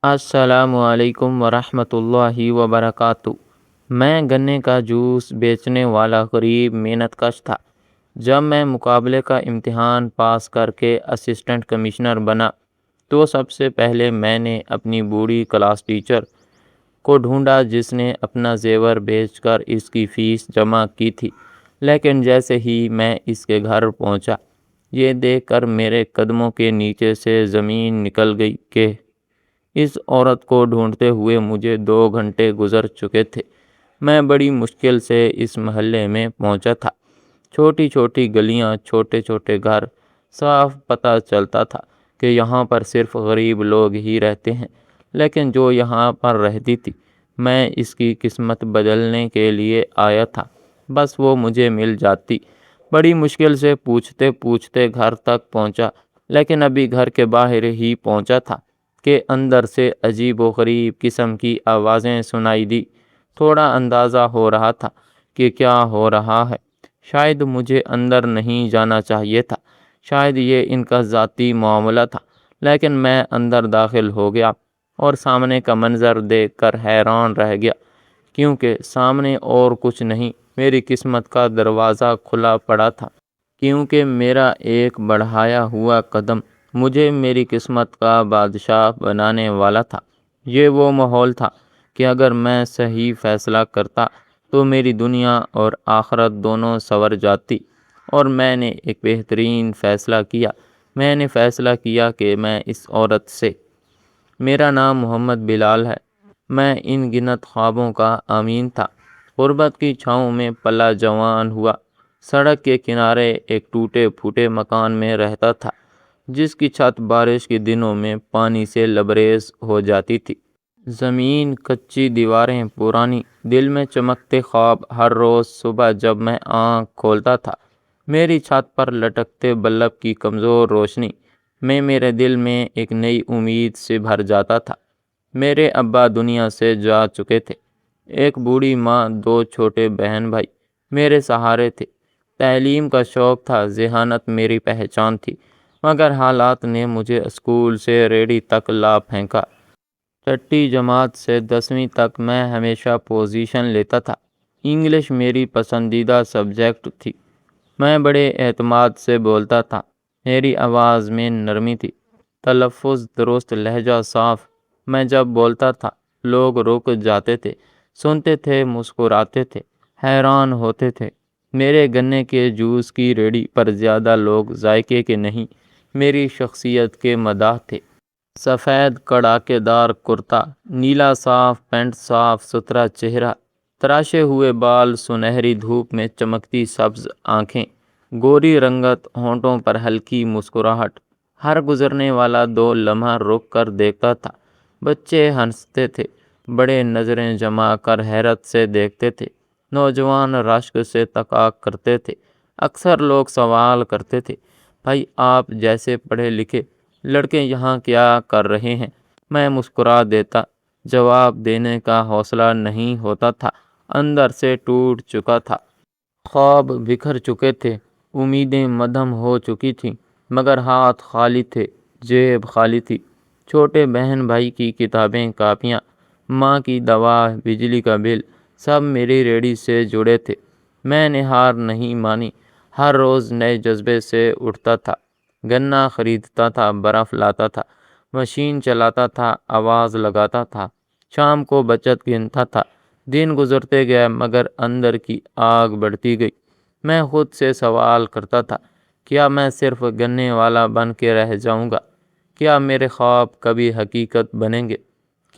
السلام علیکم ورحمۃ اللہ وبرکاتہ۔ میں گنے کا جوس بیچنے والا غریب محنت کش تھا۔ جب میں مقابلے کا امتحان پاس کر کے اسسٹنٹ کمشنر بنا تو سب سے پہلے میں نے اپنی بوڑھی کلاس ٹیچر کو ڈھونڈا جس نے اپنا زیور بیچ کر اس کی فیس جمع کی تھی، لیکن جیسے ہی میں اس کے گھر پہنچا یہ دیکھ کر میرے قدموں کے نیچے سے زمین نکل گئی کہ اس عورت کو ڈھونڈتے ہوئے مجھے 2 گھنٹے گزر چکے تھے۔ میں بڑی مشکل سے اس محلے میں پہنچا تھا۔ چھوٹی چھوٹی گلیاں، چھوٹے چھوٹے گھر، صاف پتہ چلتا تھا کہ یہاں پر صرف غریب لوگ ہی رہتے ہیں، لیکن جو یہاں پر رہتی تھی میں اس کی قسمت بدلنے کے لیے آیا تھا، بس وہ مجھے مل جاتی۔ بڑی مشکل سے پوچھتے پوچھتے گھر تک پہنچا، لیکن ابھی گھر کے باہر ہی پہنچا تھا کہ اندر سے عجیب و غریب قسم کی آوازیں سنائی دی۔ تھوڑا اندازہ ہو رہا تھا کہ کیا ہو رہا ہے۔ شاید مجھے اندر نہیں جانا چاہیے تھا، شاید یہ ان کا ذاتی معاملہ تھا، لیکن میں اندر داخل ہو گیا اور سامنے کا منظر دیکھ کر حیران رہ گیا، کیونکہ سامنے اور کچھ نہیں، میری قسمت کا دروازہ کھلا پڑا تھا۔ کیونکہ میرا ایک بڑھایا ہوا قدم مجھے میری قسمت کا بادشاہ بنانے والا تھا۔ یہ وہ ماحول تھا کہ اگر میں صحیح فیصلہ کرتا تو میری دنیا اور آخرت دونوں سنور جاتی، اور میں نے ایک بہترین فیصلہ کیا۔ میں نے فیصلہ کیا کہ میں اس عورت سے، میرا نام محمد بلال ہے، میں ان گنت خوابوں کا امین تھا۔ غربت کی چھاؤں میں پلا جوان ہوا، سڑک کے کنارے ایک ٹوٹے پھوٹے مکان میں رہتا تھا جس کی چھت بارش کے دنوں میں پانی سے لبریز ہو جاتی تھی۔ زمین کچی، دیواریں پرانی، دل میں چمکتے خواب۔ ہر روز صبح جب میں آنکھ کھولتا تھا میری چھت پر لٹکتے بلب کی کمزور روشنی میں میرے دل میں ایک نئی امید سے بھر جاتا تھا۔ میرے ابا دنیا سے جا چکے تھے، ایک بوڑھی ماں، 2 چھوٹے بہن بھائی میرے سہارے تھے۔ تعلیم کا شوق تھا، ذہانت میری پہچان تھی، مگر حالات نے مجھے اسکول سے ریڑی تک لا پھینکا۔ چھٹی جماعت سے 10ویں تک میں ہمیشہ پوزیشن لیتا تھا۔ انگلش میری پسندیدہ سبجیکٹ تھی۔ میں بڑے اعتماد سے بولتا تھا، میری آواز میں نرمی تھی، تلفظ درست، لہجہ صاف۔ میں جب بولتا تھا لوگ رک جاتے تھے، سنتے تھے، مسکراتے تھے، حیران ہوتے تھے۔ میرے گنے کے جوس کی ریڑھی پر زیادہ لوگ ذائقے کے نہیں، میری شخصیت کے مداح تھے۔ سفید کڑاکے دار کرتا، نیلا صاف پینٹ، صاف ستھرا چہرہ، تراشے ہوئے بال، سنہری دھوپ میں چمکتی سبز آنکھیں، گوری رنگت، ہونٹوں پر ہلکی مسکراہٹ۔ ہر گزرنے والا 2 لمحہ رک کر دیکھتا تھا۔ بچے ہنستے تھے، بڑے نظریں جما کر حیرت سے دیکھتے تھے، نوجوان رشک سے تکا کرتے تھے۔ اکثر لوگ سوال کرتے تھے، بھائی آپ جیسے پڑھے لکھے لڑکے یہاں کیا کر رہے ہیں؟ میں مسکرا دیتا، جواب دینے کا حوصلہ نہیں ہوتا تھا، اندر سے ٹوٹ چکا تھا۔ خواب بکھر چکے تھے، امیدیں مدھم ہو چکی تھیں، مگر ہاتھ خالی تھے، جیب خالی تھی۔ چھوٹے بہن بھائی کی کتابیں، کاپیاں، ماں کی دوا، بجلی کا بل، سب میری ریڑھی سے جڑے تھے۔ میں نے ہار نہیں مانی، ہر روز نئے جذبے سے اٹھتا تھا۔ گنا خریدتا تھا، برف لاتا تھا، مشین چلاتا تھا، آواز لگاتا تھا، شام کو بچت گنتا تھا۔ دن گزرتے گئے مگر اندر کی آگ بڑھتی گئی۔ میں خود سے سوال کرتا تھا، کیا میں صرف گنے والا بن کے رہ جاؤں گا؟ کیا میرے خواب کبھی حقیقت بنیں گے؟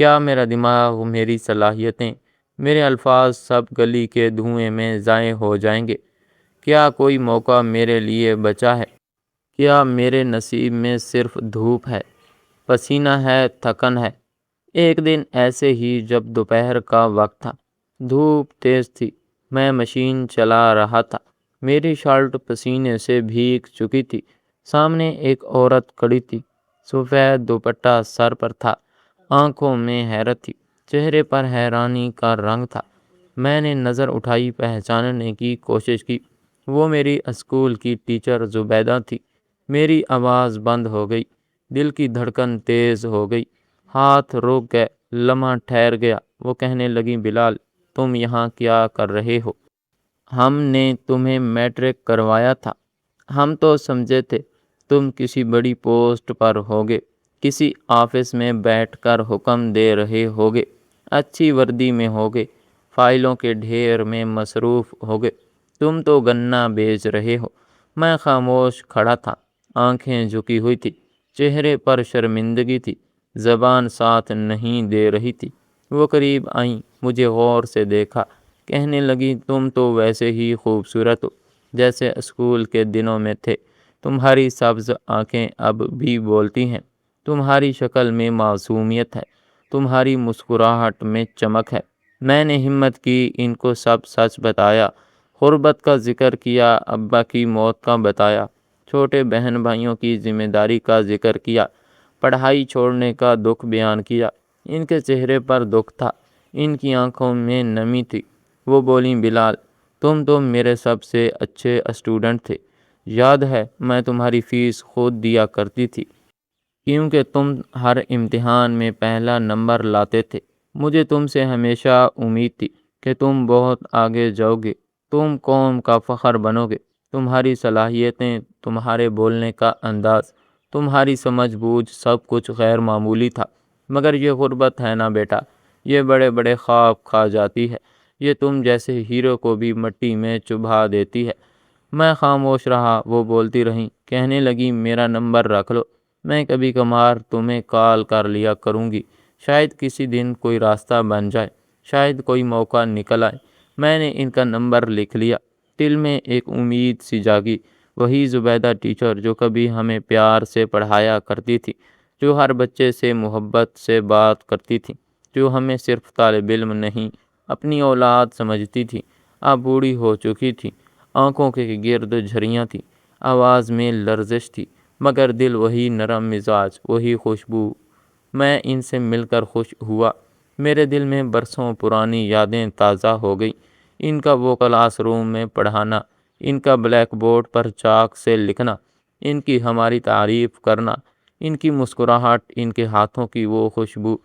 کیا میرا دماغ، میری صلاحیتیں، میرے الفاظ سب گلی کے دھوئیں میں ضائع ہو جائیں گے؟ کیا کوئی موقع میرے لیے بچا ہے؟ کیا میرے نصیب میں صرف دھوپ ہے، پسینہ ہے، تھکن ہے؟ ایک دن ایسے ہی جب دوپہر کا وقت تھا، دھوپ تیز تھی، میں مشین چلا رہا تھا، میری شرٹ پسینے سے بھیگ چکی تھی۔ سامنے ایک عورت کھڑی تھی، سفید دوپٹہ سر پر تھا، آنکھوں میں حیرت تھی، چہرے پر حیرانی کا رنگ تھا۔ میں نے نظر اٹھائی، پہچاننے کی کوشش کی، وہ میری اسکول کی ٹیچر زبیدہ تھی۔ میری آواز بند ہو گئی، دل کی دھڑکن تیز ہو گئی، ہاتھ روک گئے، لمحہ ٹھہر گیا۔ وہ کہنے لگی، بلال تم یہاں کیا کر رہے ہو؟ ہم نے تمہیں میٹرک کروایا تھا، ہم تو سمجھے تھے تم کسی بڑی پوسٹ پر ہوگے، کسی آفس میں بیٹھ کر حکم دے رہے ہوگے، اچھی وردی میں ہوگے، فائلوں کے ڈھیر میں مصروف ہوگے۔ تم تو گنا بیچ رہے ہو۔ میں خاموش کھڑا تھا، آنکھیں جھکی ہوئی تھی، چہرے پر شرمندگی تھی، زبان ساتھ نہیں دے رہی تھی۔ وہ قریب آئیں، مجھے غور سے دیکھا، کہنے لگی، تم تو ویسے ہی خوبصورت ہو جیسے اسکول کے دنوں میں تھے۔ تمہاری سبز آنکھیں اب بھی بولتی ہیں، تمہاری شکل میں معصومیت ہے، تمہاری مسکراہٹ میں چمک ہے۔ میں نے ہمت کی، ان کو سب سچ بتایا، غربت کا ذکر کیا، ابا کی موت کا بتایا، چھوٹے بہن بھائیوں کی ذمہ داری کا ذکر کیا، پڑھائی چھوڑنے کا دکھ بیان کیا۔ ان کے چہرے پر دکھ تھا، ان کی آنکھوں میں نمی تھی۔ وہ بولیں، بلال تم تو میرے سب سے اچھے اسٹوڈنٹ تھے، یاد ہے میں تمہاری فیس خود دیا کرتی تھی کیونکہ تم ہر امتحان میں پہلا نمبر لاتے تھے۔ مجھے تم سے ہمیشہ امید تھی کہ تم بہت آگے جاؤ گے، تم قوم کا فخر بنو گے۔ تمہاری صلاحیتیں، تمہارے بولنے کا انداز، تمہاری سمجھ بوجھ، سب کچھ غیر معمولی تھا۔ مگر یہ غربت ہے نا بیٹا، یہ بڑے بڑے خواب کھا جاتی ہے، یہ تم جیسے ہیرو کو بھی مٹی میں چبھا دیتی ہے۔ میں خاموش رہا، وہ بولتی رہیں، کہنے لگی، میرا نمبر رکھ لو، میں کبھی کبھار تمہیں کال کر لیا کروں گی، شاید کسی دن کوئی راستہ بن جائے، شاید کوئی موقع نکل آئے۔ میں نے ان کا نمبر لکھ لیا، دل میں ایک امید سی جاگی، وہی زبیدہ ٹیچر جو کبھی ہمیں پیار سے پڑھایا کرتی تھی، جو ہر بچے سے محبت سے بات کرتی تھی، جو ہمیں صرف طالب علم نہیں اپنی اولاد سمجھتی تھی، اب بوڑھی ہو چکی تھی، آنکھوں کے گرد جھریاں تھیں، آواز میں لرزش تھی، مگر دل وہی نرم مزاج، وہی خوشبو۔ میں ان سے مل کر خوش ہوا، میرے دل میں برسوں پرانی یادیں تازہ ہو گئیں، ان کا وہ کلاس روم میں پڑھانا، ان کا بلیک بورڈ پر چاک سے لکھنا، ان کی ہماری تعریف کرنا، ان کی مسکراہٹ، ان کے ہاتھوں کی وہ خوشبو،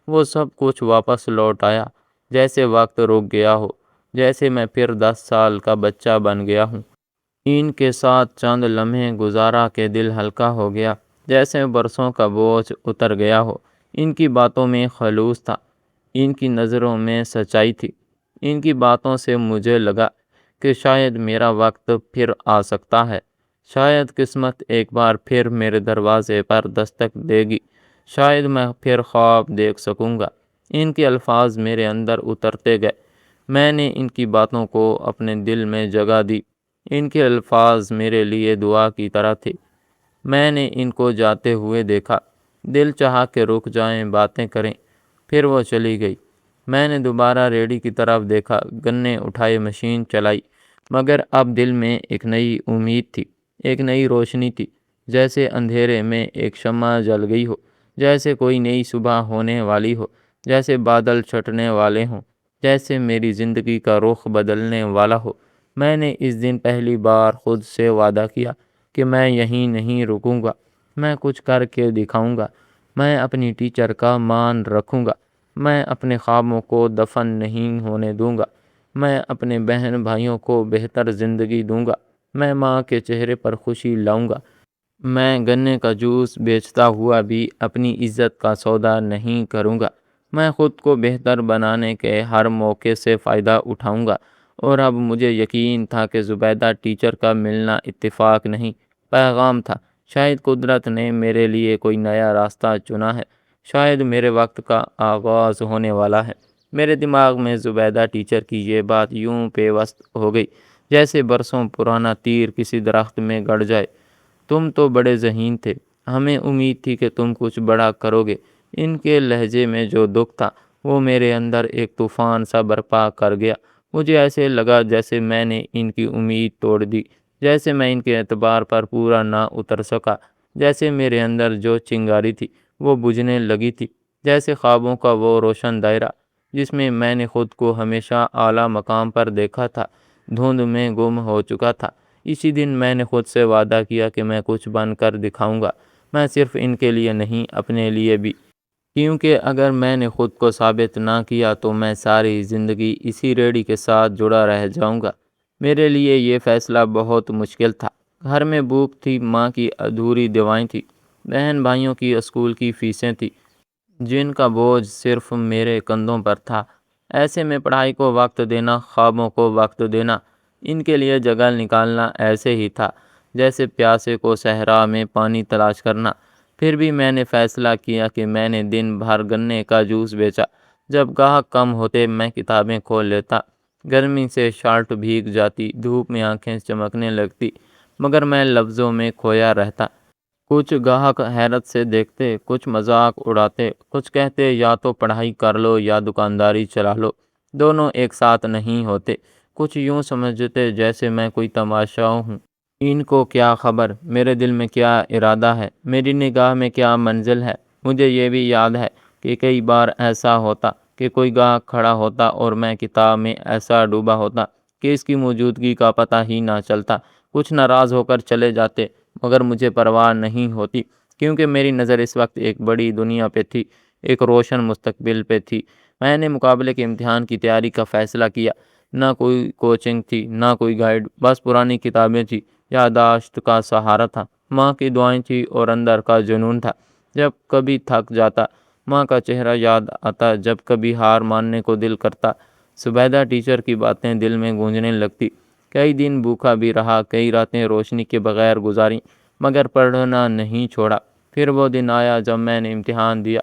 وہ سب کچھ واپس لوٹ آیا، جیسے وقت رک گیا ہو، جیسے میں پھر 10 سال کا بچہ بن گیا ہوں۔ ان کے ساتھ چند لمحے گزارا کہ دل ہلکا ہو گیا، جیسے برسوں کا بوجھ اتر گیا ہو۔ ان کی باتوں میں خلوص تھا، ان کی نظروں میں سچائی تھی، ان کی باتوں سے مجھے لگا کہ شاید میرا وقت پھر آ سکتا ہے، شاید قسمت ایک بار پھر میرے دروازے پر دستک دے گی، شاید میں پھر خواب دیکھ سکوں گا۔ ان کے الفاظ میرے اندر اترتے گئے، میں نے ان کی باتوں کو اپنے دل میں جگہ دی، ان کے الفاظ میرے لیے دعا کی طرح تھے۔ میں نے ان کو جاتے ہوئے دیکھا، دل چاہا کہ رک جائیں، باتیں کریں، پھر وہ چلی گئی۔ میں نے دوبارہ ریڈی کی طرف دیکھا، گنے اٹھائے، مشین چلائی، مگر اب دل میں ایک نئی امید تھی، ایک نئی روشنی تھی، جیسے اندھیرے میں ایک شمع جل گئی ہو، جیسے کوئی نئی صبح ہونے والی ہو، جیسے بادل چھٹنے والے ہوں، جیسے میری زندگی کا رخ بدلنے والا ہو۔ میں نے اس دن پہلی بار خود سے وعدہ کیا کہ میں یہیں نہیں رکوں گا، میں کچھ کر کے دکھاؤں گا، میں اپنی ٹیچر کا مان رکھوں گا، میں اپنے خوابوں کو دفن نہیں ہونے دوں گا، میں اپنے بہن بھائیوں کو بہتر زندگی دوں گا، میں ماں کے چہرے پر خوشی لاؤں گا۔ میں گنے کا جوس بیچتا ہوا بھی اپنی عزت کا سودا نہیں کروں گا، میں خود کو بہتر بنانے کے ہر موقع سے فائدہ اٹھاؤں گا۔ اور اب مجھے یقین تھا کہ زبیدہ ٹیچر کا ملنا اتفاق نہیں، پیغام تھا، شاید قدرت نے میرے لیے کوئی نیا راستہ چنا ہے، شاید میرے وقت کا آغاز ہونے والا ہے۔ میرے دماغ میں زبیدہ ٹیچر کی یہ بات یوں پیوست ہو گئی جیسے برسوں پرانا تیر کسی درخت میں گڑ جائے۔ تم تو بڑے ذہین تھے، ہمیں امید تھی کہ تم کچھ بڑا کرو گے۔ ان کے لہجے میں جو دکھ تھا وہ میرے اندر ایک طوفان سا برپا کر گیا۔ مجھے ایسے لگا جیسے میں نے ان کی امید توڑ دی، جیسے میں ان کے اعتبار پر پورا نہ اتر سکا، جیسے میرے اندر جو چنگاری تھی وہ بجھنے لگی تھی، جیسے خوابوں کا وہ روشن دائرہ جس میں میں نے خود کو ہمیشہ اعلیٰ مقام پر دیکھا تھا، دھند میں گم ہو چکا تھا۔ اسی دن میں نے خود سے وعدہ کیا کہ میں کچھ بن کر دکھاؤں گا، میں صرف ان کے لیے نہیں، اپنے لیے بھی۔ کیونکہ اگر میں نے خود کو ثابت نہ کیا تو میں ساری زندگی اسی ریڑھی کے ساتھ جڑا رہ جاؤں گا۔ میرے لیے یہ فیصلہ بہت مشکل تھا۔ گھر میں بھوک تھی، ماں کی ادھوری دعائیں تھیں، بہن بھائیوں کی اسکول کی فیسیں تھیں جن کا بوجھ صرف میرے کندھوں پر تھا۔ ایسے میں پڑھائی کو وقت دینا، خوابوں کو وقت دینا، ان کے لیے جگہ نکالنا ایسے ہی تھا جیسے پیاسے کو صحرا میں پانی تلاش کرنا۔ پھر بھی میں نے فیصلہ کیا کہ میں نے دن بھر گنے کا جوس بیچا۔ جب گاہک کم ہوتے میں کتابیں کھول لیتا۔ گرمی سے شرٹ بھیگ جاتی، دھوپ میں آنکھیں چمکنے لگتی، مگر میں لفظوں میں کھویا رہتا۔ کچھ گاہک حیرت سے دیکھتے، کچھ مذاق اڑاتے، کچھ کہتے یا تو پڑھائی کر لو یا دکانداری چلا لو، دونوں ایک ساتھ نہیں ہوتے۔ کچھ یوں سمجھتے جیسے میں کوئی تماشا ہوں۔ ان کو کیا خبر میرے دل میں کیا ارادہ ہے، میری نگاہ میں کیا منزل ہے۔ مجھے یہ بھی یاد ہے کہ کئی بار ایسا ہوتا کہ کوئی گاہک کھڑا ہوتا اور میں کتاب میں ایسا ڈوبا ہوتا کہ اس کی موجودگی کا پتہ ہی نہ چلتا۔ کچھ ناراض ہو کر چلے جاتے، مگر مجھے پرواہ نہیں ہوتی، کیونکہ میری نظر اس وقت ایک بڑی دنیا پہ تھی، ایک روشن مستقبل پہ تھی۔ میں نے مقابلے کے امتحان کی تیاری کا فیصلہ کیا۔ نہ کوئی کوچنگ تھی، نہ کوئی گائیڈ، بس پرانی کتابیں تھی، یادداشت کا سہارا تھا، ماں کی دعائیں تھی اور اندر کا جنون تھا۔ جب کبھی تھک جاتا، ماں کا چہرہ یاد آتا، جب کبھی ہار ماننے کو دل کرتا، زبیدہ ٹیچر کی باتیں دل میں گونجنے لگتی۔ کئی دن بھوکا بھی رہا، کئی راتیں روشنی کے بغیر گزاریں، مگر پڑھنا نہیں چھوڑا۔ پھر وہ دن آیا جب میں نے امتحان دیا،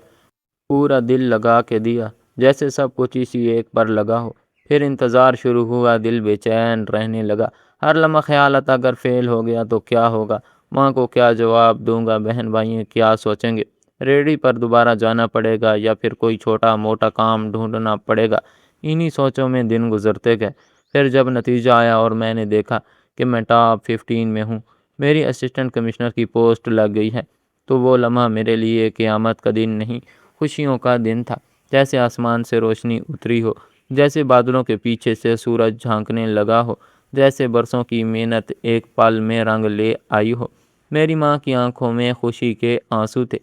پورا دل لگا کے دیا، جیسے سب کچھ اسی ایک پر لگا ہو۔ پھر انتظار شروع ہوا، دل بے چین رہنے لگا۔ ہر لمحہ خیال آتا اگر فیل ہو گیا تو کیا ہوگا، ماں کو کیا جواب دوں گا، بہن بھائی کیا سوچیں گے، ریڈی پر دوبارہ جانا پڑے گا یا پھر کوئی چھوٹا موٹا کام ڈھونڈنا پڑے گا۔ انہی سوچوں میں دن گزرتے گئے۔ پھر جب نتیجہ آیا اور میں نے دیکھا کہ میں ٹاپ 15 میں ہوں، میری اسسٹنٹ کمشنر کی پوسٹ لگ گئی ہے، تو وہ لمحہ میرے لیے قیامت کا دن نہیں، خوشیوں کا دن تھا۔ جیسے آسمان سے روشنی اتری ہو، جیسے بادلوں کے پیچھے سے سورج جھانکنے لگا ہو، جیسے برسوں کی محنت ایک پل میں رنگ لے آئی ہو۔ میری ماں کی آنکھوں میں خوشی کے آنسو تھے۔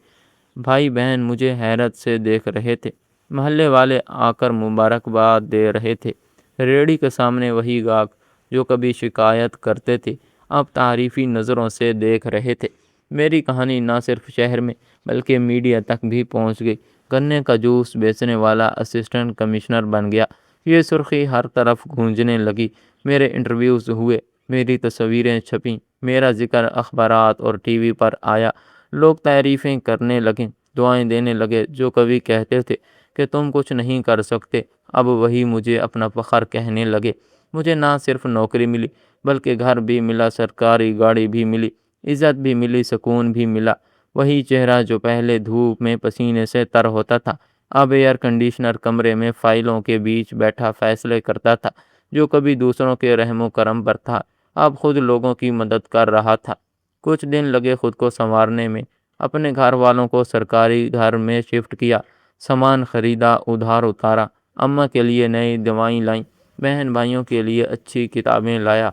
بھائی بہن مجھے حیرت سے دیکھ رہے تھے، محلے والے آ کر مبارکباد دے رہے تھے۔ ریڑھی کے سامنے وہی گاہک جو کبھی شکایت کرتے تھے، اب تعریفی نظروں سے دیکھ رہے تھے۔ میری کہانی نہ صرف شہر میں بلکہ میڈیا تک بھی پہنچ گئی۔ گنے کا جوس بیچنے والا اسسٹنٹ کمشنر بن گیا، یہ سرخی ہر طرف گونجنے لگی۔ میرے انٹرویوز ہوئے، میری تصویریں چھپیں، میرا ذکر اخبارات اور ٹی وی پر آیا۔ لوگ تعریفیں کرنے لگے، دعائیں دینے لگے۔ جو کبھی کہتے تھے کہ تم کچھ نہیں کر سکتے، اب وہی مجھے اپنا فخر کہنے لگے۔ مجھے نہ صرف نوکری ملی بلکہ گھر بھی ملا، سرکاری گاڑی بھی ملی، عزت بھی ملی، سکون بھی ملا۔ وہی چہرہ جو پہلے دھوپ میں پسینے سے تر ہوتا تھا، اب ایئر کنڈیشنر کمرے میں فائلوں کے بیچ بیٹھا فیصلے کرتا تھا۔ جو کبھی دوسروں کے رحم و کرم پر تھا، اب خود لوگوں کی مدد کر رہا تھا۔ کچھ دن لگے خود کو سنوارنے میں۔ اپنے گھر والوں کو سرکاری گھر میں شفٹ کیا، سامان خریدا، ادھار اتارا، اماں کے لیے نئی دوائیں لائیں، بہن بھائیوں کے لیے اچھی کتابیں لایا،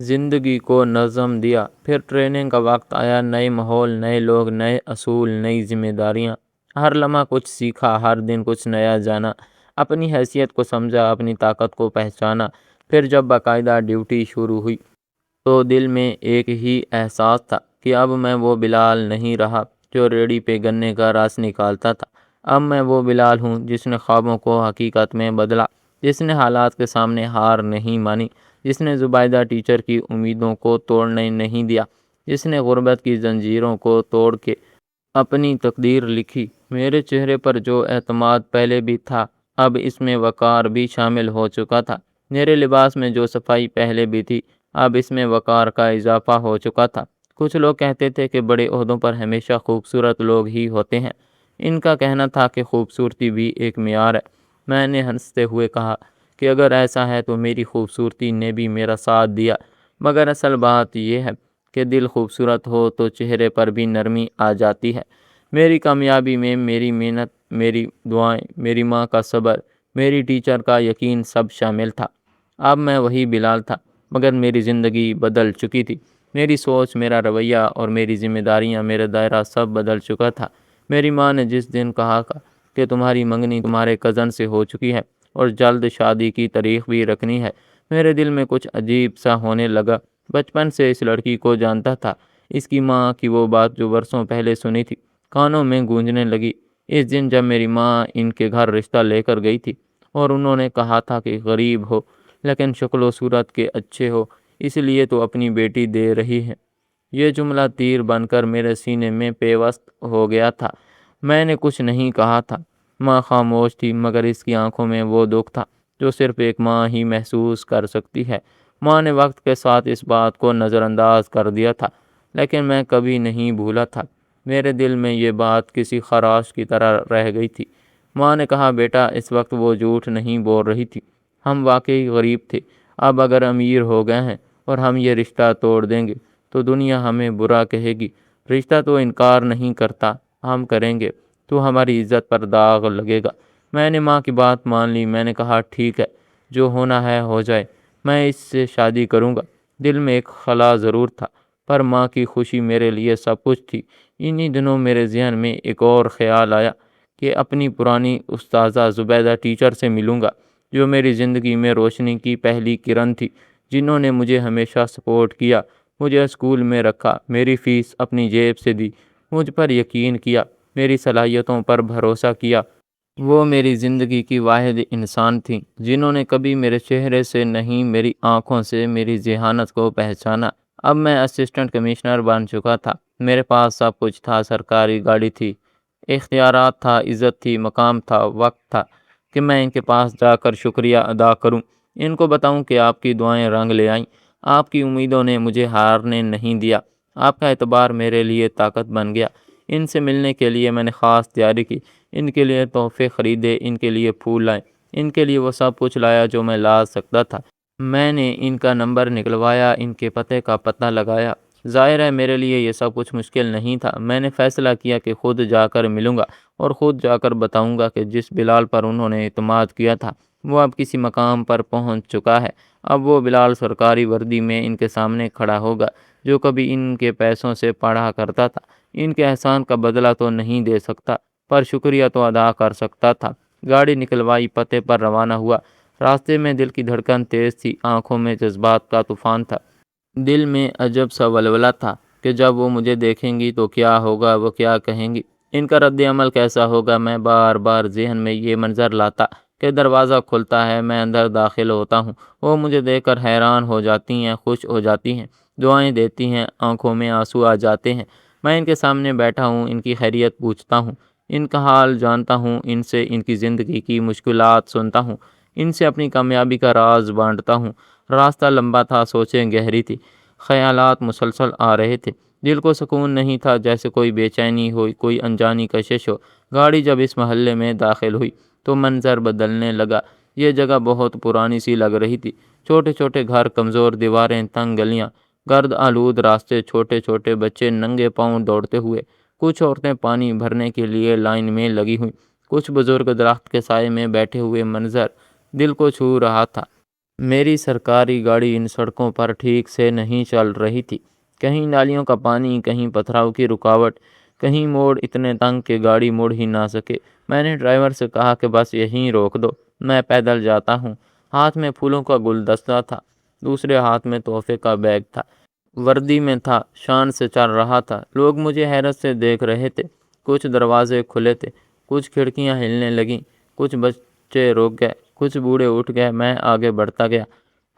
زندگی کو نظم دیا۔ پھر ٹریننگ کا وقت آیا، نئے ماحول، نئے لوگ، نئے اصول، نئی ذمہ داریاں۔ ہر لمحہ کچھ سیکھا، ہر دن کچھ نیا جانا، اپنی حیثیت کو سمجھا، اپنی طاقت کو پہچانا۔ پھر جب باقاعدہ ڈیوٹی شروع ہوئی تو دل میں ایک ہی احساس تھا کہ اب میں وہ بلال نہیں رہا جو ریڑھی پہ گنے کا رس نکالتا تھا۔ اب میں وہ بلال ہوں جس نے خوابوں کو حقیقت میں بدلا، جس نے حالات کے سامنے ہار نہیں مانی، جس نے زبیدہ ٹیچر کی امیدوں کو توڑنے نہیں دیا، جس نے غربت کی زنجیروں کو توڑ کے اپنی تقدیر لکھی۔ میرے چہرے پر جو اعتماد پہلے بھی تھا، اب اس میں وقار بھی شامل ہو چکا تھا۔ میرے لباس میں جو صفائی پہلے بھی تھی، اب اس میں وقار کا اضافہ ہو چکا تھا۔ کچھ لوگ کہتے تھے کہ بڑے عہدوں پر ہمیشہ خوبصورت لوگ ہی ہوتے ہیں۔ ان کا کہنا تھا کہ خوبصورتی بھی ایک معیار ہے۔ میں نے ہنستے ہوئے کہا کہ اگر ایسا ہے تو میری خوبصورتی نے بھی میرا ساتھ دیا، مگر اصل بات یہ ہے کہ دل خوبصورت ہو تو چہرے پر بھی نرمی آ جاتی ہے۔ میری کامیابی میں میری محنت، میری دعائیں، میری ماں کا صبر، میری ٹیچر کا یقین سب شامل تھا۔ اب میں وہی بلال تھا، مگر میری زندگی بدل چکی تھی۔ میری سوچ، میرا رویہ اور میری ذمہ داریاں، میرا دائرہ سب بدل چکا تھا۔ میری ماں نے جس دن کہا کہ تمہاری منگنی تمہارے کزن سے ہو چکی ہے اور جلد شادی کی تاریخ بھی رکھنی ہے، میرے دل میں کچھ عجیب سا ہونے لگا۔ بچپن سے اس لڑکی کو جانتا تھا، اس کی ماں کی وہ بات جو برسوں پہلے سنی تھی کانوں میں گونجنے لگی۔ اس دن جب میری ماں ان کے گھر رشتہ لے کر گئی تھی اور انہوں نے کہا تھا کہ غریب ہو لیکن شکل و صورت کے اچھے ہو، اس لیے تو اپنی بیٹی دے رہی ہے، یہ جملہ تیر بن کر میرے سینے میں پیوست ہو گیا تھا۔ میں نے کچھ نہیں کہا تھا۔ ماں خاموش تھی، مگر اس کی آنکھوں میں وہ دکھ تھا جو صرف ایک ماں ہی محسوس کر سکتی ہے۔ ماں نے وقت کے ساتھ اس بات کو نظر انداز کر دیا تھا، لیکن میں کبھی نہیں بھولا تھا۔ میرے دل میں یہ بات کسی خراش کی طرح رہ گئی تھی۔ ماں نے کہا، بیٹا اس وقت وہ جھوٹ نہیں بول رہی تھی، ہم واقعی غریب تھے۔ اب اگر امیر ہو گئے ہیں اور ہم یہ رشتہ توڑ دیں گے تو دنیا ہمیں برا کہے گی۔ رشتہ تو انکار نہیں کرتا، ہم کریں گے تو ہماری عزت پر داغ لگے گا۔ میں نے ماں کی بات مان لی۔ میں نے کہا، ٹھیک ہے، جو ہونا ہے ہو جائے، میں اس سے شادی کروں گا۔ دل میں ایک خلا ضرور تھا، پر ماں کی خوشی میرے لیے سب کچھ تھی۔ انہی دنوں میرے ذہن میں ایک اور خیال آیا کہ اپنی پرانی استاذہ زبیدہ ٹیچر سے ملوں گا، جو میری زندگی میں روشنی کی پہلی کرن تھی، جنہوں نے مجھے ہمیشہ سپورٹ کیا، مجھے اسکول میں رکھا، میری فیس اپنی جیب سے دی، مجھ پر یقین کیا، میری صلاحیتوں پر بھروسہ کیا۔ وہ میری زندگی کی واحد انسان تھیں، جنہوں نے کبھی میرے چہرے سے نہیں، میری آنکھوں سے میری ذہانت کو پہچانا۔ اب میں اسسٹنٹ کمشنر بن چکا تھا، میرے پاس سب کچھ تھا، سرکاری گاڑی تھی، اختیارات تھا، عزت تھی، مقام تھا، وقت تھا کہ میں ان کے پاس جا کر شکریہ ادا کروں، ان کو بتاؤں کہ آپ کی دعائیں رنگ لے آئیں، آپ کی امیدوں نے مجھے ہارنے نہیں دیا، آپ کا اعتبار میرے لیے طاقت بن گیا۔ ان سے ملنے کے لیے میں نے خاص تیاری کی، ان کے لیے تحفے خریدے، ان کے لیے پھول لائے، ان کے لیے وہ سب کچھ لایا جو میں لا سکتا تھا۔ میں نے ان کا نمبر نکلوایا، ان کے پتے کا پتہ لگایا۔ ظاہر ہے میرے لیے یہ سب کچھ مشکل نہیں تھا۔ میں نے فیصلہ کیا کہ خود جا کر ملوں گا اور خود جا کر بتاؤں گا کہ جس بلال پر انہوں نے اعتماد کیا تھا وہ اب کسی مقام پر پہنچ چکا ہے۔ اب وہ بلال سرکاری وردی میں ان کے سامنے کھڑا ہوگا جو کبھی ان کے پیسوں سے پڑھا کرتا تھا۔ ان کے احسان کا بدلہ تو نہیں دے سکتا، پر شکریہ تو ادا کر سکتا تھا۔ گاڑی نکلوائی، پتے پر روانہ ہوا۔ راستے میں دل کی دھڑکن تیز تھی، آنکھوں میں جذبات کا طوفان تھا۔ دل میں عجب سا ولولہ تھا کہ جب وہ مجھے دیکھیں گی تو کیا ہوگا، وہ کیا کہیں گی، ان کا رد عمل کیسا ہوگا۔ میں بار بار ذہن میں یہ منظر لاتا کہ دروازہ کھلتا ہے، میں اندر داخل ہوتا ہوں، وہ مجھے دیکھ کر حیران ہو جاتی ہیں، خوش ہو جاتی ہیں، دعائیں دیتی ہیں، آنکھوں میں آنسو آ جاتے ہیں۔ میں ان کے سامنے بیٹھا ہوں، ان کی خیریت پوچھتا ہوں، ان کا حال جانتا ہوں، ان سے ان کی زندگی کی مشکلات سنتا ہوں، ان سے اپنی کامیابی کا راز بانٹتا ہوں۔ راستہ لمبا تھا، سوچیں گہری تھی، خیالات مسلسل آ رہے تھے، دل کو سکون نہیں تھا، جیسے کوئی بے چینی ہو، کوئی انجانی کشش ہو۔ گاڑی جب اس محلے میں داخل ہوئی تو منظر بدلنے لگا۔ یہ جگہ بہت پرانی سی لگ رہی تھی، چھوٹے چھوٹے گھر، کمزور دیواریں، تنگ گلیاں، گرد آلود راستے، چھوٹے چھوٹے بچے ننگے پاؤں دوڑتے ہوئے، کچھ عورتیں پانی بھرنے کے لیے لائن میں لگی ہوئی، کچھ بزرگ درخت کے سائے میں بیٹھے ہوئے۔ منظر دل کو چھو رہا تھا۔ میری سرکاری گاڑی ان سڑکوں پر ٹھیک سے نہیں چل رہی تھی، کہیں نالیوں کا پانی، کہیں پتھراؤ کی رکاوٹ، کہیں موڑ اتنے تنگ کہ گاڑی مڑ ہی نہ سکے۔ میں نے ڈرائیور سے کہا کہ بس یہیں روک دو، میں پیدل جاتا ہوں۔ ہاتھ میں پھولوں کا گلدستہ تھا، دوسرے ہاتھ میں تحفے کا بیگ تھا، وردی میں تھا، شان سے چل رہا تھا۔ لوگ مجھے حیرت سے دیکھ رہے تھے، کچھ دروازے کھلے تھے، کچھ کھڑکیاں ہلنے لگیں، کچھ بچے رک گئے، کچھ بوڑھے اٹھ گئے۔ میں آگے بڑھتا گیا،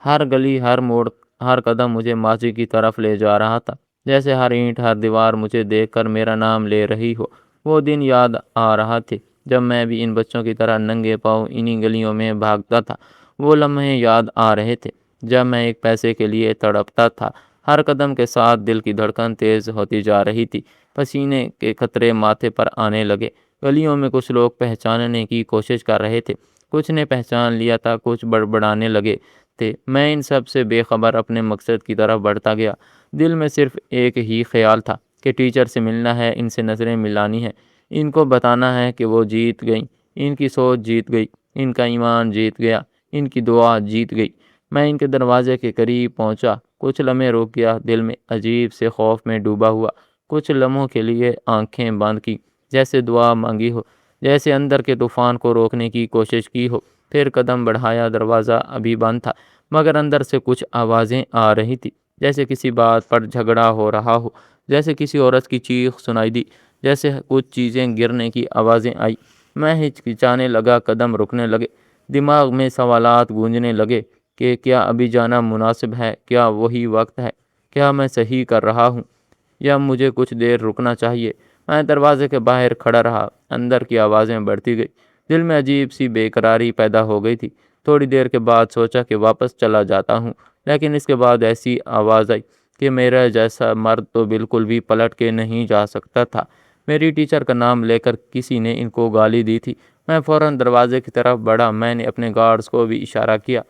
ہر گلی، ہر موڑ، ہر قدم مجھے ماضی کی طرف لے جا رہا تھا، جیسے ہر اینٹ، ہر دیوار مجھے دیکھ کر میرا نام لے رہی ہو۔ وہ دن یاد آ رہا تھے جب میں بھی ان بچوں کی طرح ننگے پاؤں انہی گلیوں میں بھاگتا تھا۔ وہ لمحے یاد آ رہے تھے جب میں ایک پیسے کے لیے تڑپتا تھا۔ ہر قدم کے ساتھ دل کی دھڑکن تیز ہوتی جا رہی تھی، پسینے کے قطرے ماتھے پر آنے لگے۔ گلیوں میں کچھ لوگ پہچاننے کی کوشش کر رہے تھے، کچھ نے پہچان لیا تھا، کچھ بڑبڑانے لگے تھے۔ میں ان سب سے بے خبر اپنے مقصد کی طرف بڑھتا گیا۔ دل میں صرف ایک ہی خیال تھا کہ ٹیچر سے ملنا ہے، ان سے نظریں ملانی ہیں، ان کو بتانا ہے کہ وہ جیت گئیں، ان کی سوچ جیت گئی، ان کا ایمان جیت گیا، ان کی دعا جیت گئی۔ میں ان کے دروازے کے قریب پہنچا، کچھ لمحے رک گیا، دل میں عجیب سے خوف میں ڈوبا ہوا، کچھ لمحوں کے لیے آنکھیں بند کی۔ جیسے دعا مانگی ہو، جیسے اندر کے طوفان کو روکنے کی کوشش کی ہو۔ پھر قدم بڑھایا، دروازہ ابھی بند تھا، مگر اندر سے کچھ آوازیں آ رہی تھی، جیسے کسی بات پر جھگڑا ہو رہا ہو، جیسے کسی عورت کی چیخ سنائی دی، جیسے کچھ چیزیں گرنے کی آوازیں آئی۔ میں ہچکچانے لگا، قدم رکنے لگے، دماغ میں سوالات گونجنے لگے کہ کیا ابھی جانا مناسب ہے، کیا وہی وقت ہے، کیا میں صحیح کر رہا ہوں، یا مجھے کچھ دیر رکنا چاہیے۔ میں دروازے کے باہر کھڑا رہا، اندر کی آوازیں بڑھتی گئی، دل میں عجیب سی بے قراری پیدا ہو گئی تھی۔ تھوڑی دیر کے بعد سوچا کہ واپس چلا جاتا ہوں، لیکن اس کے بعد ایسی آواز آئی کہ میرا جیسا مرد تو بالکل بھی پلٹ کے نہیں جا سکتا تھا۔ میری ٹیچر کا نام لے کر کسی نے ان کو گالی دی تھی۔ میں فوراً دروازے کی طرف بڑھا، میں نے اپنے گارڈز کو بھی اشارہ کیا۔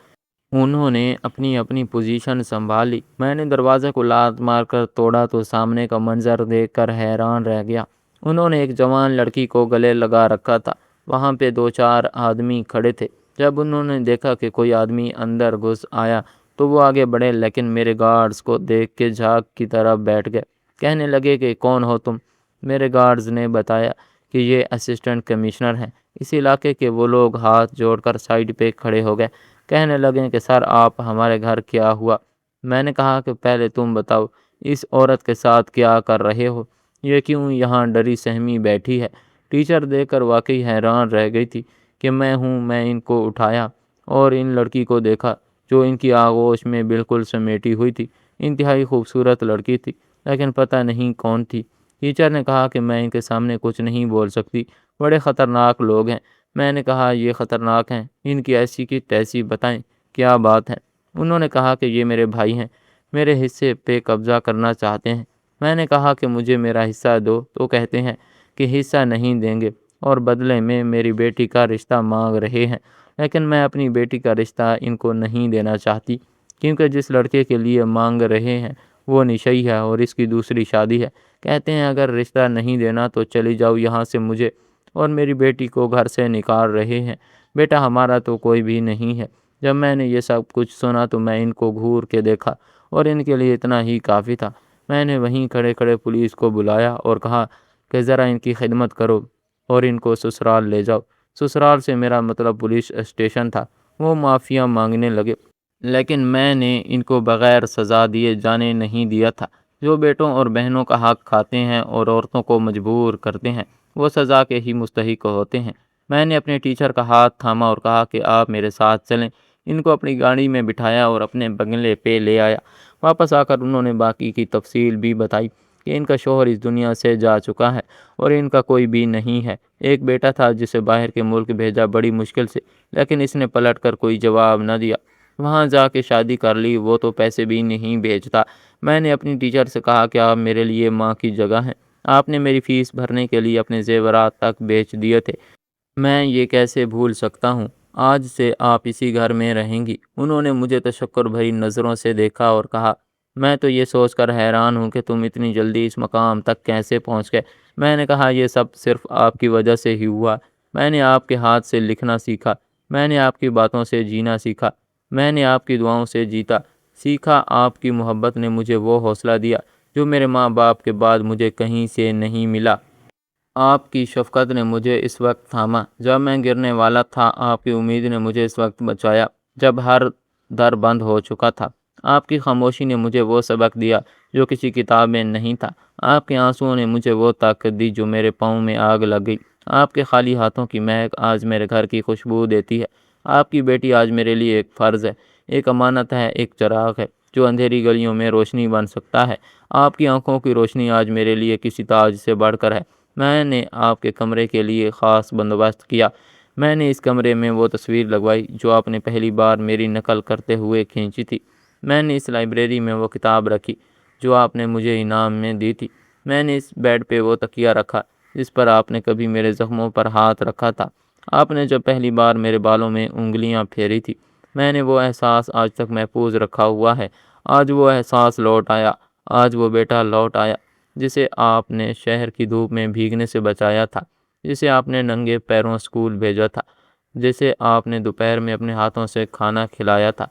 انہوں نے اپنی اپنی پوزیشن سنبھالی۔ میں نے دروازے کو لات مار کر توڑا تو سامنے کا منظر دیکھ کر حیران رہ گیا۔ انہوں نے ایک جوان لڑکی کو گلے لگا رکھا تھا۔ وہاں پہ 2-4 آدمی کھڑے تھے۔ جب انہوں نے دیکھا کہ کوئی آدمی اندر گھس آیا تو وہ آگے بڑھے، لیکن میرے گارڈز کو دیکھ کے جھاگ کی طرف بیٹھ گئے۔ کہنے لگے کہ کون ہو تم؟ میرے گارڈز نے بتایا کہ یہ اسسٹنٹ کمشنر ہیں اس علاقے کے۔ وہ لوگ ہاتھ جوڑ کر سائڈ پہ کھڑے ہو گئے، کہنے لگے کہ سر آپ ہمارے گھر کیا ہوا؟ میں نے کہا کہ پہلے تم بتاؤ اس عورت کے ساتھ کیا کر رہے ہو، یہ کیوں یہاں ڈری سہمی بیٹھی ہے؟ ٹیچر دیکھ کر واقعی حیران رہ گئی تھی کہ میں ہوں۔ میں ان کو اٹھایا اور ان لڑکی کو دیکھا جو ان کی آغوش میں بالکل سمیٹی ہوئی تھی۔ انتہائی خوبصورت لڑکی تھی، لیکن پتہ نہیں کون تھی۔ ٹیچر نے کہا کہ میں ان کے سامنے کچھ نہیں بول سکتی، بڑے خطرناک لوگ ہیں۔ میں نے کہا یہ خطرناک ہیں؟ ان کی ایسی کی تیسی بتائیں، کیا بات ہے؟ انہوں نے کہا کہ یہ میرے بھائی ہیں، میرے حصے پہ قبضہ کرنا چاہتے ہیں۔ میں نے کہا کہ مجھے میرا حصہ دو تو کہتے ہیں کہ حصہ نہیں دیں گے اور بدلے میں میری بیٹی کا رشتہ مانگ رہے ہیں، لیکن میں اپنی بیٹی کا رشتہ ان کو نہیں دینا چاہتی، کیونکہ جس لڑکے کے لیے مانگ رہے ہیں وہ نشئی ہے اور اس کی دوسری شادی ہے۔ کہتے ہیں اگر رشتہ نہیں دینا تو چلی جاؤ یہاں سے، مجھے اور میری بیٹی کو گھر سے نکال رہے ہیں۔ بیٹا ہمارا تو کوئی بھی نہیں ہے۔ جب میں نے یہ سب کچھ سنا تو میں ان کو گھور کے دیکھا اور ان کے لیے اتنا ہی کافی تھا۔ میں نے وہیں کھڑے کھڑے پولیس کو بلایا اور کہا کہ ذرا ان کی خدمت کرو اور ان کو سسرال لے جاؤ۔ سسرال سے میرا مطلب پولیس اسٹیشن تھا۔ وہ معافیا مانگنے لگے، لیکن میں نے ان کو بغیر سزا دیے جانے نہیں دیا تھا۔ جو بیٹوں اور بہنوں کا حق کھاتے ہیں اور عورتوں کو مجبور کرتے ہیں وہ سزا کے ہی مستحق ہوتے ہیں۔ میں نے اپنے ٹیچر کا ہاتھ تھاما اور کہا کہ آپ میرے ساتھ چلیں۔ ان کو اپنی گاڑی میں بٹھایا اور اپنے بنگلے پہ لے آیا۔ واپس آ کر انہوں نے باقی کی تفصیل بھی بتائی کہ ان کا شوہر اس دنیا سے جا چکا ہے اور ان کا کوئی بھی نہیں ہے۔ ایک بیٹا تھا جسے باہر کے ملک بھیجا بڑی مشکل سے، لیکن اس نے پلٹ کر کوئی جواب نہ دیا۔ وہاں جا کے شادی کر لی، وہ تو پیسے بھی نہیں بھیجتا۔ میں نے اپنی ٹیچر سے کہا کہ آپ میرے لیے ماں کی جگہ ہیں۔ آپ نے میری فیس بھرنے کے لیے اپنے زیورات تک بیچ دیے تھے۔ میں یہ کیسے بھول سکتا ہوں؟ آج سے آپ اسی گھر میں رہیں گی۔ انہوں نے مجھے تشکر بھری نظروں سے دیکھا اور کہا میں تو یہ سوچ کر حیران ہوں کہ تم اتنی جلدی اس مقام تک کیسے پہنچ گئے۔ میں نے کہا یہ سب صرف آپ کی وجہ سے ہی ہوا۔ میں نے آپ کے ہاتھ سے لکھنا سیکھا، میں نے آپ کی باتوں سے جینا سیکھا، میں نے آپ کی دعاؤں سے جیتا سیکھا۔ آپ کی محبت نے مجھے وہ حوصلہ دیا جو میرے ماں باپ کے بعد مجھے کہیں سے نہیں ملا۔ آپ کی شفقت نے مجھے اس وقت تھاما جب میں گرنے والا تھا۔ آپ کی امید نے مجھے اس وقت بچایا جب ہر در بند ہو چکا تھا۔ آپ کی خاموشی نے مجھے وہ سبق دیا جو کسی کتاب میں نہیں تھا۔ آپ کے آنسوؤں نے مجھے وہ طاقت دی جو میرے پاؤں میں آگ لگ گئی۔ آپ کے خالی ہاتھوں کی مہک آج میرے گھر کی خوشبو دیتی ہے۔ آپ کی بیٹی آج میرے لیے ایک فرض ہے، ایک امانت ہے، ایک چراغ ہے جو اندھیری گلیوں میں روشنی بن سکتا ہے۔ آپ کی آنکھوں کی روشنی آج میرے لیے کسی تاج سے بڑھ کر ہے۔ میں نے آپ کے کمرے کے لیے خاص بندوبست کیا۔ میں نے اس کمرے میں وہ تصویر لگوائی جو آپ نے پہلی بار میری نقل کرتے ہوئے کھینچی تھی۔ میں نے اس لائبریری میں وہ کتاب رکھی جو آپ نے مجھے انعام میں دی تھی۔ میں نے اس بیڈ پہ وہ تکیہ رکھا جس پر آپ نے کبھی میرے زخموں پر ہاتھ رکھا تھا۔ آپ نے جب پہلی بار میرے بالوں میں انگلیاں پھیری تھی، میں نے وہ احساس آج تک محفوظ رکھا ہوا ہے۔ آج وہ احساس لوٹ آیا، آج وہ بیٹا لوٹ آیا جسے آپ نے شہر کی دھوپ میں بھیگنے سے بچایا تھا، جسے آپ نے ننگے پیروں اسکول بھیجا تھا، جسے آپ نے دوپہر میں اپنے ہاتھوں سے کھانا کھلایا تھا،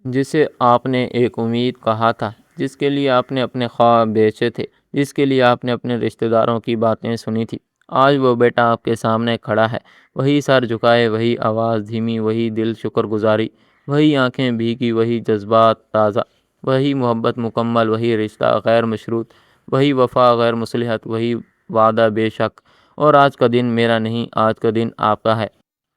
جسے آپ نے ایک امید کہا تھا، جس کے لیے آپ نے اپنے خواب بیچے تھے، جس کے لیے آپ نے اپنے رشتہ داروں کی باتیں سنی تھی۔ آج وہ بیٹا آپ کے سامنے کھڑا ہے، وہی سر جھکائے، وہی آواز دھیمی، وہی دل شکر گزاری، وہی آنکھیں بھیگی، وہی جذبات تازہ، وہی محبت مکمل، وہی رشتہ غیر مشروط، وہی وفا غیر مصلحت، وہی وعدہ بے شک۔ اور آج کا دن میرا نہیں، آج کا دن آپ کا ہے۔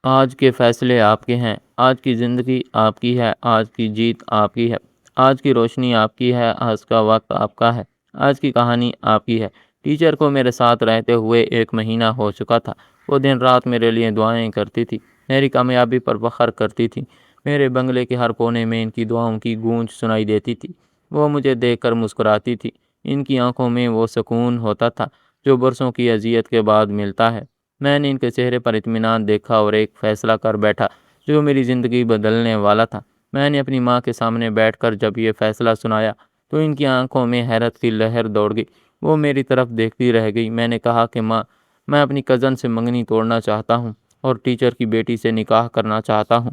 آج کے فیصلے آپ کے ہیں، آج کی زندگی آپ کی ہے، آج کی جیت آپ کی ہے، آج کی روشنی آپ کی ہے، آج کا وقت آپ کا ہے، آج کی کہانی آپ کی ہے۔ ٹیچر کو میرے ساتھ رہتے ہوئے 1 مہینہ ہو چکا تھا۔ وہ دن رات میرے لیے دعائیں کرتی تھی، میری کامیابی پر فخر کرتی تھی۔ میرے بنگلے کے ہر کونے میں ان کی دعاؤں کی گونج سنائی دیتی تھی۔ وہ مجھے دیکھ کر مسکراتی تھی، ان کی آنکھوں میں وہ سکون ہوتا تھا جو برسوں کی اذیت کے بعد ملتا ہے۔ میں نے ان کے چہرے پر اطمینان دیکھا اور ایک فیصلہ کر بیٹھا جو میری زندگی بدلنے والا تھا۔ میں نے اپنی ماں کے سامنے بیٹھ کر جب یہ فیصلہ سنایا تو ان کی آنکھوں میں حیرت کی لہر دوڑ گئی۔ وہ میری طرف دیکھتی رہ گئی۔ میں نے کہا کہ ماں، میں اپنی کزن سے منگنی توڑنا چاہتا ہوں اور ٹیچر کی بیٹی سے نکاح کرنا چاہتا ہوں۔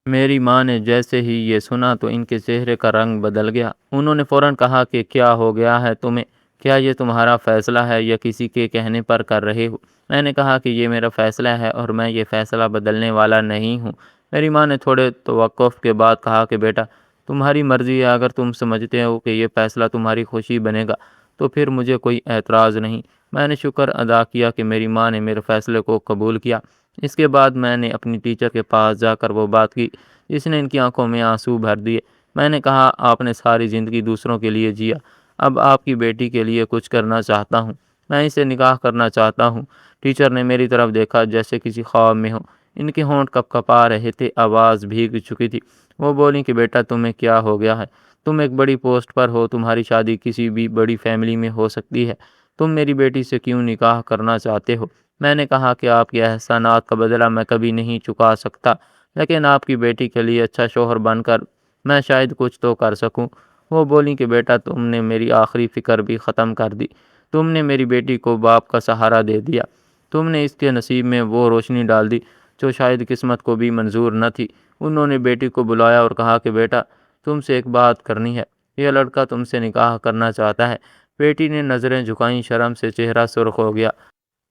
میری ماں نے جیسے ہی یہ سنا تو ان کے چہرے کا رنگ بدل گیا۔ انہوں نے فوراً کہا کہ کیا ہو گیا ہے تمہیں؟ کیا یہ تمہارا فیصلہ ہے یا کسی کے کہنے پر کر رہے ہو؟ میں نے کہا کہ یہ میرا فیصلہ ہے اور میں یہ فیصلہ بدلنے والا نہیں ہوں۔ میری ماں نے تھوڑے توقف کے بعد کہا کہ بیٹا، تمہاری مرضی ہے، اگر تم سمجھتے ہو کہ یہ فیصلہ تمہاری خوشی بنے گا تو پھر مجھے کوئی اعتراض نہیں۔ میں نے شکر ادا کیا کہ میری ماں نے میرے فیصلے کو قبول کیا۔ اس کے بعد میں نے اپنی ٹیچر کے پاس جا کر وہ بات کی جس نے ان کی آنکھوں میں آنسو بھر دیے۔ میں نے کہا، آپ نے ساری زندگی دوسروں کے لیے جیا، اب آپ کی بیٹی کے لیے کچھ کرنا چاہتا ہوں، میں اسے نکاح کرنا چاہتا ہوں۔ ٹیچر نے میری طرف دیکھا جیسے کسی خواب میں ہو۔ ان کے ہونٹ کپ کپا رہے تھے، آواز بھیگ چکی تھی۔ وہ بولی کہ بیٹا، تمہیں کیا ہو گیا ہے؟ تم ایک بڑی پوسٹ پر ہو، تمہاری شادی کسی بھی بڑی فیملی میں ہو سکتی ہے، تم میری بیٹی سے کیوں نکاح کرنا چاہتے ہو؟ میں نے کہا کہ آپ کے احسانات کا بدلہ میں کبھی نہیں چکا سکتا، لیکن آپ کی بیٹی کے لیے اچھا شوہر بن کر میں شاید کچھ تو کر سکوں۔ وہ بولی کہ بیٹا، تم نے میری آخری فکر بھی ختم کر دی، تم نے میری بیٹی کو باپ کا سہارا دے دیا، تم نے اس کے نصیب میں وہ روشنی ڈال دی جو شاید قسمت کو بھی منظور نہ تھی۔ انہوں نے بیٹی کو بلایا اور کہا کہ بیٹا، تم سے ایک بات کرنی ہے، یہ لڑکا تم سے نکاح کرنا چاہتا ہے۔ بیٹی نے نظریں جھکائیں، شرم سے چہرہ سرخ ہو گیا،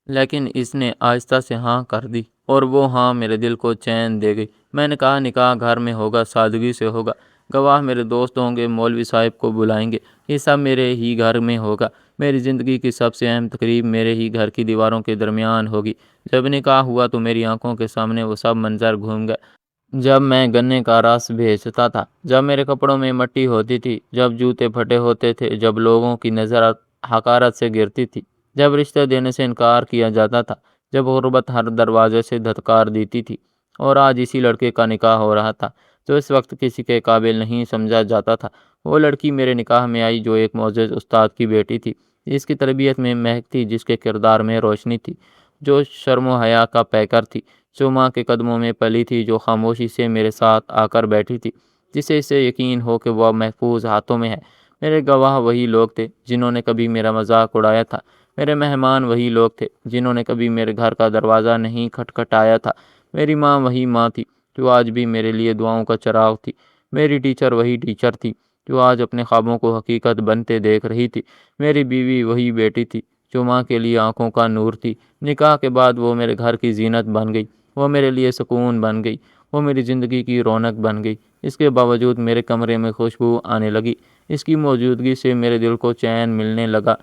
لیکن اس نے آہستہ سے ہاں کر دی، اور وہ ہاں میرے دل کو چین دے گئی۔ میں نے کہا، نکاح گھر میں ہوگا، سادگی سے ہوگا، گواہ میرے دوست ہوں گے، مولوی صاحب کو بلائیں گے، یہ سب میرے ہی گھر میں ہوگا، میری زندگی کی سب سے اہم تقریب میرے ہی گھر کی دیواروں کے درمیان ہوگی۔ جب نکاح ہوا تو میری آنکھوں کے سامنے وہ سب منظر گھوم گئے، جب میں گنے کا رس بیچتا تھا، جب میرے کپڑوں میں مٹی ہوتی تھی، جب جوتے پھٹے ہوتے تھے، جب لوگوں کی نظر حقارت سے گرتی تھی، جب رشتہ دینے سے انکار کیا جاتا تھا، جب غربت ہر دروازے سے دھتکار دیتی تھی، اور آج اسی لڑکے کا نکاح ہو رہا تھا جو اس وقت کسی کے قابل نہیں سمجھا جاتا تھا۔ وہ لڑکی میرے نکاح میں آئی جو ایک معزز استاد کی بیٹی تھی، جس کی تربیت میں مہک تھی، جس کے کردار میں روشنی تھی، جو شرم و حیا کا پیکر تھی، جو ماں کے قدموں میں پلی تھی، جو خاموشی سے میرے ساتھ آ کر بیٹھی تھی، جسے اسے یقین ہو کہ وہ محفوظ ہاتھوں میں ہے۔ میرے گواہ وہی لوگ تھے جنہوں نے کبھی میرا مذاق اڑایا تھا، میرے مہمان وہی لوگ تھے جنہوں نے کبھی میرے گھر کا دروازہ نہیں کھٹکھٹایا تھا، میری ماں وہی ماں تھی جو آج بھی میرے لیے دعاؤں کا چراغ تھی، میری ٹیچر وہی ٹیچر تھی جو آج اپنے خوابوں کو حقیقت بنتے دیکھ رہی تھی، میری بیوی وہی بیٹی تھی جو ماں کے لیے آنکھوں کا نور تھی۔ نکاح کے بعد وہ میرے گھر کی زینت بن گئی، وہ میرے لیے سکون بن گئی، وہ میری زندگی کی رونق بن گئی۔ اس کے باوجود میرے کمرے میں خوشبو آنے لگی، اس کی موجودگی سے میرے دل کو چین ملنے لگا،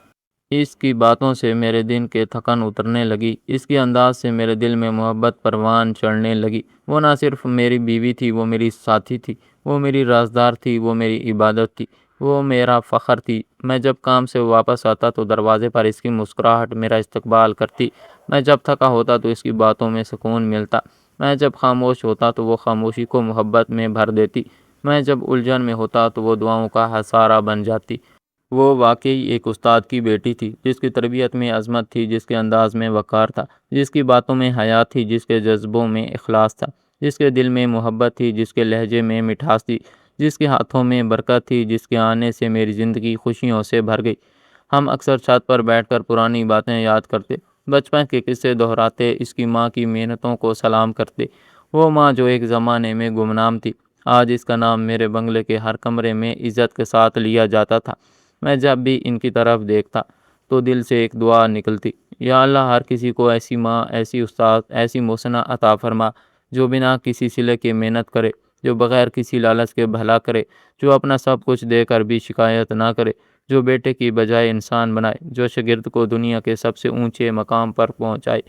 اس کی باتوں سے میرے دن کے تھکن اترنے لگی، اس کے انداز سے میرے دل میں محبت پروان چڑھنے لگی۔ وہ نہ صرف میری بیوی تھی، وہ میری ساتھی تھی، وہ میری رازدار تھی، وہ میری عبادت تھی، وہ میرا فخر تھی۔ میں جب کام سے واپس آتا تو دروازے پر اس کی مسکراہٹ میرا استقبال کرتی، میں جب تھکا ہوتا تو اس کی باتوں میں سکون ملتا، میں جب خاموش ہوتا تو وہ خاموشی کو محبت میں بھر دیتی، میں جب الجھن میں ہوتا تو وہ دعاؤں کا حصارہ بن جاتی۔ وہ واقعی ایک استاد کی بیٹی تھی، جس کی تربیت میں عظمت تھی، جس کے انداز میں وقار تھا، جس کی باتوں میں حیا تھی، جس کے جذبوں میں اخلاص تھا، جس کے دل میں محبت تھی، جس کے لہجے میں مٹھاس تھی، جس کے ہاتھوں میں برکت تھی، جس کے آنے سے میری زندگی خوشیوں سے بھر گئی۔ ہم اکثر چھت پر بیٹھ کر پرانی باتیں یاد کرتے، بچپن کے قصے دہراتے، اس کی ماں کی محنتوں کو سلام کرتے، وہ ماں جو ایک زمانے میں گمنام تھی، آج اس کا نام میرے بنگلے کے ہر کمرے میں عزت کے ساتھ لیا جاتا تھا۔ میں جب بھی ان کی طرف دیکھتا تو دل سے ایک دعا نکلتی، یا اللہ ہر کسی کو ایسی ماں، ایسی استاد، ایسی محسنہ عطا فرما جو بنا کسی صلے کے محنت کرے، جو بغیر کسی لالچ کے بھلا کرے، جو اپنا سب کچھ دے کر بھی شکایت نہ کرے، جو بیٹے کی بجائے انسان بنائے، جو شاگرد کو دنیا کے سب سے اونچے مقام پر پہنچائے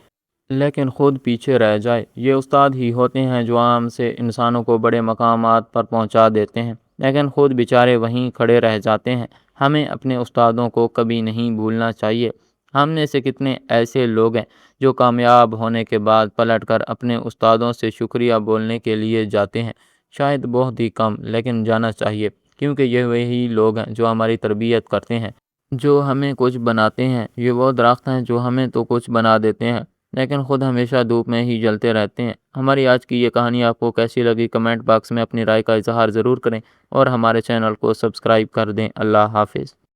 لیکن خود پیچھے رہ جائے۔ یہ استاد ہی ہوتے ہیں جو عام سے انسانوں کو بڑے مقامات پر پہنچا دیتے ہیں لیکن خود بیچارے وہیں کھڑے رہ جاتے ہیں۔ ہمیں اپنے استادوں کو کبھی نہیں بھولنا چاہیے۔ ہم میں سے کتنے ایسے لوگ ہیں جو کامیاب ہونے کے بعد پلٹ کر اپنے استادوں سے شکریہ بولنے کے لیے جاتے ہیں؟ شاید بہت ہی کم، لیکن جانا چاہیے، کیونکہ یہ وہی لوگ ہیں جو ہماری تربیت کرتے ہیں، جو ہمیں کچھ بناتے ہیں۔ یہ وہ درخت ہیں جو ہمیں تو کچھ بنا دیتے ہیں لیکن خود ہمیشہ دھوپ میں ہی جلتے رہتے ہیں۔ ہماری آج کی یہ کہانی آپ کو کیسی لگی کمنٹ باکس میں اپنی رائے کا اظہار ضرور کریں اور ہمارے چینل کو سبسکرائب کر دیں۔ اللہ حافظ۔